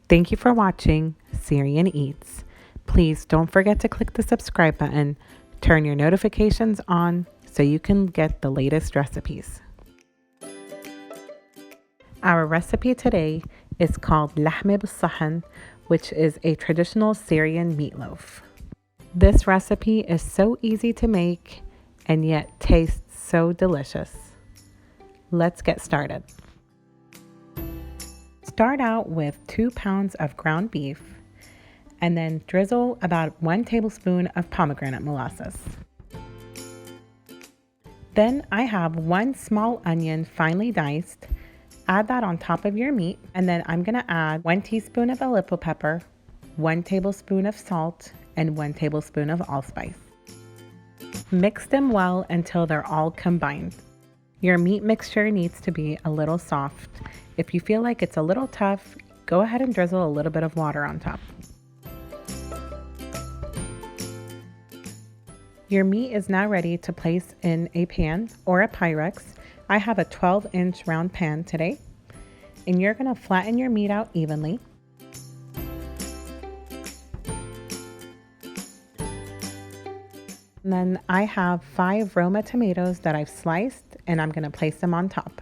Thank you for watching Syrian Eats. Please don't forget to click the subscribe button, turn your notifications on so you can get the latest recipes. Our recipe today is called Lahmeh Bil Sanieh, which is a traditional Syrian meatloaf. This recipe is so easy to make and yet tastes so delicious. Let's get started. Start out with 2 pounds of ground beef and then drizzle about 1 tablespoon of pomegranate molasses. Then I have 1 small onion finely diced. Add that on top of your meat, and then I'm going to add 1 teaspoon of Aleppo pepper, 1 tablespoon of salt, and 1 tablespoon of allspice. Mix them well until they're all combined. Your meat mixture needs to be a little soft. If you feel like it's a little tough, go ahead and drizzle a little bit of water on top. Your meat is now ready to place in a pan or a Pyrex. I have a 12-inch round pan today, and you're going to flatten your meat out evenly. And then I have 5 Roma tomatoes that I've sliced, and I'm going to place them on top.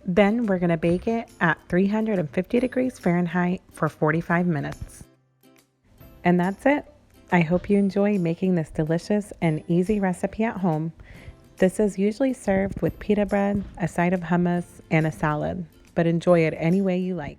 Then we're going to bake it at 350 degrees Fahrenheit for 45 minutes. And that's it. I hope you enjoy making this delicious and easy recipe at home. This is usually served with pita bread, a side of hummus, and a salad, but enjoy it any way you like.